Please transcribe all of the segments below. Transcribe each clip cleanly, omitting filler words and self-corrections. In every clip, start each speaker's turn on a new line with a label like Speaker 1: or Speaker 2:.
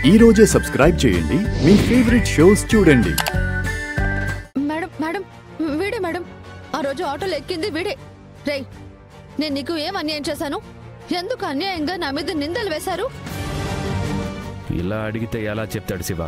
Speaker 1: ఈ రోజే సబ్స్క్రైబ్ చేయండి, మీ ఫేవరెట్ షోస్ చూడండి.
Speaker 2: మేడం మేడం వీడే మేడం, ఆ రోజు ఆటోలో ఎక్కింది వీడే. రేయ్, నేను నీకు ఏం అన్యాయం చేశాను? ఎందుకు అన్యాయంగా నా మీద నిందలు వేశారు?
Speaker 3: ఇలా అడిగితే ఎలా చెప్తాడు శివ?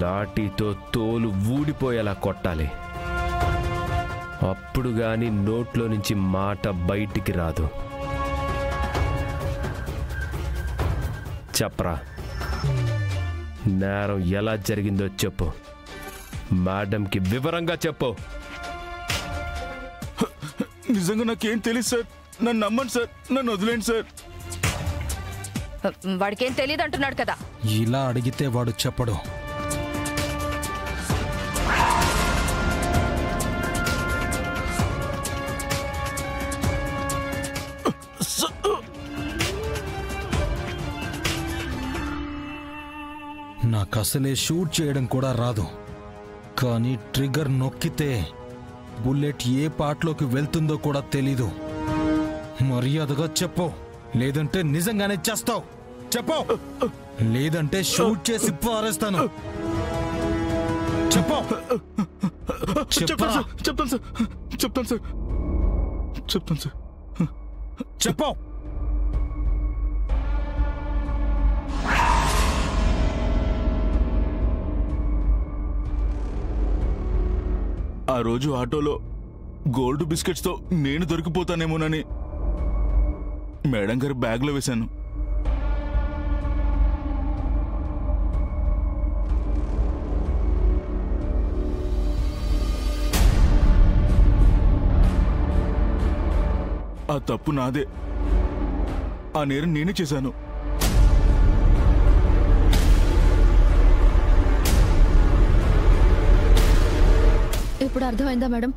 Speaker 3: లాఠీతో తోలు ఊడిపోయేలా కొట్టాలి. అప్పుడు గాని నోట్లో నుంచి మాట బయటికి రాదు. చెప్పరా, నేరం ఎలా జరిగిందో చెప్పు. మేడంకి వివరంగా చెప్పు.
Speaker 4: నిజంగా నాకేం తెలియదు సార్, నన్ను నమ్మండి సార్, నన్ను వదిలేండి సార్.
Speaker 5: వాడికేం తెలియదు అంటున్నాడు కదా.
Speaker 6: ఇలా అడిగితే వాడు చెప్పడు. నాకసలే షూట్ చేయడం కూడా రాదు, కానీ ట్రిగ్గర్ నొక్కితే బుల్లెట్ ఏ పార్ట్లోకి వెళ్తుందో కూడా తెలీదు. మర్యాదగా చెప్పు, లేదంటే నిజంగానే చేస్తావు. చెప్పు, లేదంటే షూట్ చేసి పారేస్తాను. చెప్పు.
Speaker 4: చెప్తాను సార్, చెప్తాను సార్, చెప్తాను సార్.
Speaker 6: చెప్పు.
Speaker 4: ఆ రోజు ఆటోలో గోల్డ్ బిస్కెట్స్తో నేను దొరికిపోతానేమోనని మేడం గారి బ్యాగ్లో వేశాను. ఆ తప్పు నాదే, ఆ నేరం నేనే చేశాను.
Speaker 2: ఇప్పుడు అర్థమైందా మేడం?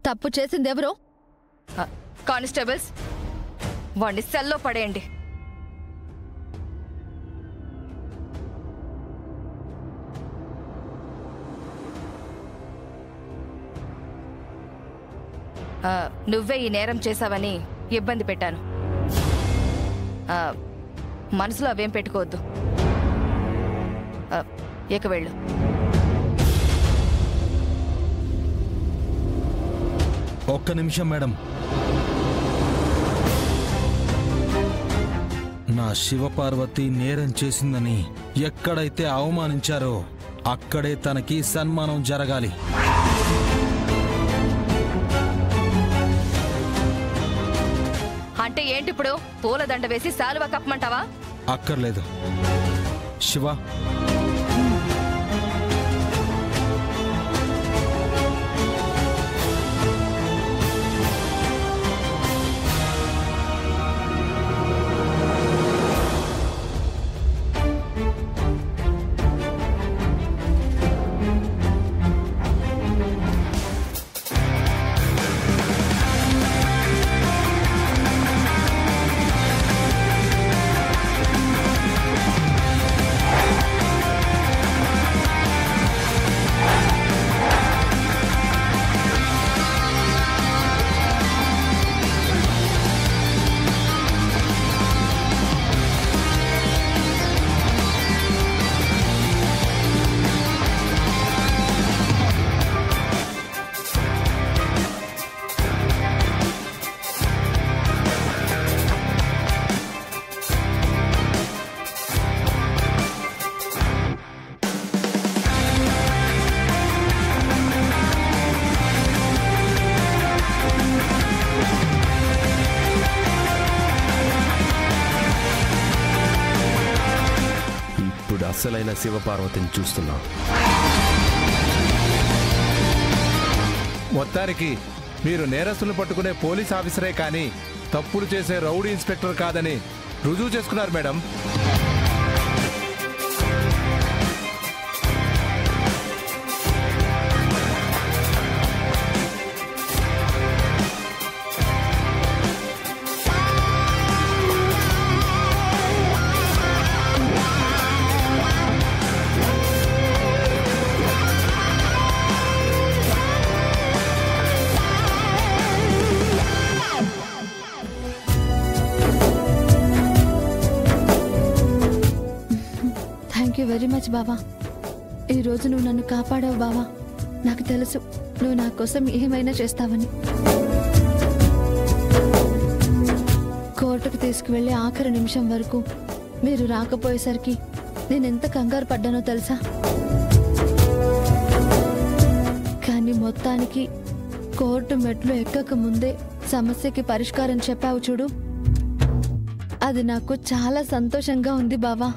Speaker 2: తప్పు చేసింది ఎవరో?
Speaker 5: కానిస్టేబుల్స్, వాడిని సెల్లో పడేయండి. నువ్వే ఈ నేరం చేశావని ఇబ్బంది పెట్టాను. మనసులో అవేం పెట్టుకోవద్దు. ఇక వెళ్ళు.
Speaker 6: ఒక్క నిమిషం మేడం. నా శివపార్వతి నేరం చేసిందని ఎక్కడైతే అవమానించారో అక్కడే తనకి సన్మానం జరగాలి.
Speaker 5: అంటే ఏంటి ఇప్పుడు? పూలదండ వేసి శాలువా కప్పమంటావా?
Speaker 6: అక్కర్లేదు శివ.
Speaker 3: అసలైన శివపార్వతిని చూస్తున్నాం.
Speaker 7: మొత్తానికి మీరు నేరస్తులను పట్టుకునే పోలీస్ ఆఫీసరే కానీ తప్పులు చేసే రౌడీ ఇన్స్పెక్టర్ కాదని రుజువు చేసుకున్నారు మేడం.
Speaker 2: వెరీ మచ్ బావా. ఈరోజు నువ్వు నన్ను కాపాడావు బావా. నాకు తెలుసు నువ్వు నా కోసం ఏమైనా చేస్తావని. కోర్టుకు తీసుకువెళ్ళే ఆఖరి నిమిషం వరకు మీరు రాకపోయేసరికి నేనెంత కంగారు పడ్డానో తెలుసా? కానీ మొత్తానికి కోర్టు మెట్లు ఎక్కక ముందే సమస్యకి పరిష్కారం చెప్పావు చూడు, అది నాకు చాలా సంతోషంగా ఉంది బావా.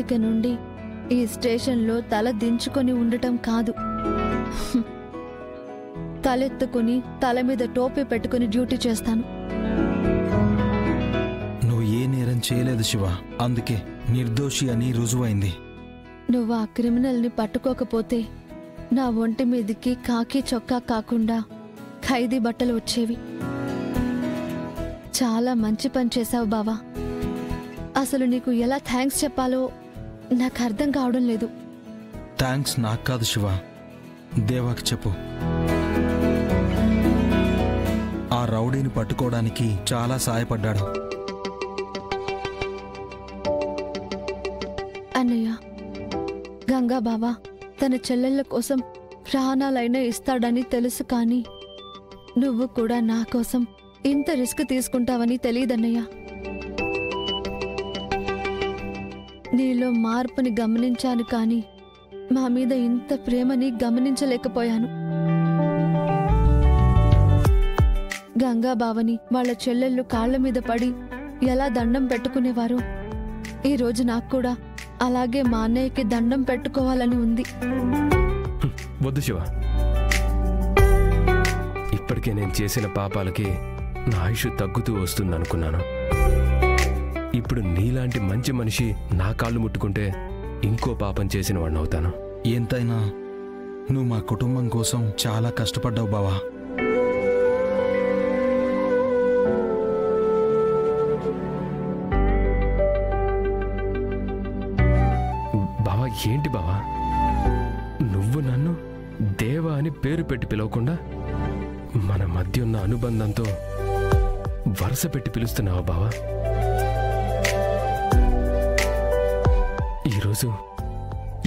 Speaker 2: ఇక నుండి ఈ స్టేషన్లో తల దించుకొని ఉండటం కాదు, తలెత్తుకుని తల మీద టోపీ పెట్టుకుని డ్యూటీ చేస్తాను.
Speaker 6: నువ్వు ఏ నేరం చేయలేదు శివ, అందుకే నిర్దోషి అని రుజువైంది.
Speaker 2: నువ్వు ఆ క్రిమినల్ని పట్టుకోకపోతే నా ఒంటి మీదికి కాకి చొక్కా కాకుండా ఖైదీ బట్టలు వచ్చేవి. చాలా మంచి పని చేశావు బావా. అసలు నీకు ఎలా థ్యాంక్స్ చెప్పాలో నాకు అర్థం కావడం లేదు.
Speaker 6: థ్యాంక్స్ నాకు కాదు శివ, దేవాకి చెప్పు. ఆ రౌడీని పట్టుకోవడానికి చాలా సాయపడ్డాడు.
Speaker 2: అన్నయ్య, గంగా బావా తన చెల్లెళ్ళ కోసం ప్రాణాలైనా ఇస్తాడని తెలుసు, కానీ నువ్వు కూడా నా కోసం ఇంత రిస్క్ తీసుకుంటావని తెలియదన్నయ్య. నీలో మార్పుని గమనించాను, కానీ మా మీద ఇంత ప్రేమని గమనించలేకపోయాను. గంగా బావని వాళ్ళ చెల్లెళ్ళు కాళ్ల మీద పడి ఎలా దండం పెట్టుకునేవారో ఈరోజు నాకు కూడా అలాగే మా అన్నయ్యకి దండం పెట్టుకోవాలని ఉంది.
Speaker 3: వద్దు శివ, ఇప్పటికే నేను చేసిన పాపాలకి నా ఆయుష్ తగ్గుతూ వస్తుందనుకున్నాను. ఇప్పుడు నీలాంటి మంచి మనిషి నా కాళ్ళు ముట్టుకుంటే ఇంకో పాపం చేసిన వాడిని అవుతాను.
Speaker 6: ఎంతైనా నువ్వు మా కుటుంబం కోసం చాలా కష్టపడ్డావు బావా.
Speaker 3: బావా, ఏంటి బావా, నువ్వు నన్ను దేవా అని పేరు పెట్టి పిలవకుండా మన మధ్య ఉన్న అనుబంధంతో వరుస పెట్టి పిలుస్తున్నావా బావా?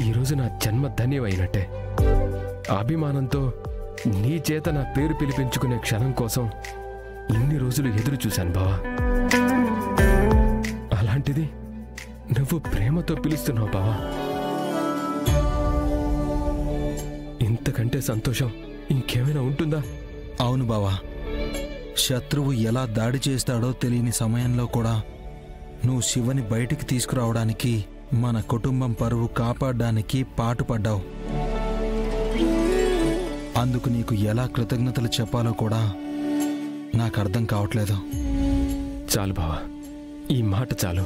Speaker 3: ఈరోజు నా జన్మ ధన్యమైనట్టే. అభిమానంతో నీ చేత నా పేరు పిలిపించుకునే క్షణం కోసం ఇన్ని రోజులు ఎదురు చూశాను బావా. అలాంటిది నువ్వు ప్రేమతో పిలుస్తున్నావు బావా. ఇంతకంటే సంతోషం ఇంకేమైనా ఉంటుందా?
Speaker 6: అవును బావా, శత్రువు ఎలా దాడి చేస్తాడో తెలియని సమయంలో కూడా నువ్వు శివని బయటికి తీసుకురావడానికి, మన కుటుంబం పరువు కాపాడడానికి పాటుపడ్డావు. అందుకు నీకు ఎలా కృతజ్ఞతలు చెప్పాలో కూడా నాకు అర్థం కావట్లేదు.
Speaker 3: చాలు బావా, ఈ మాట చాలు.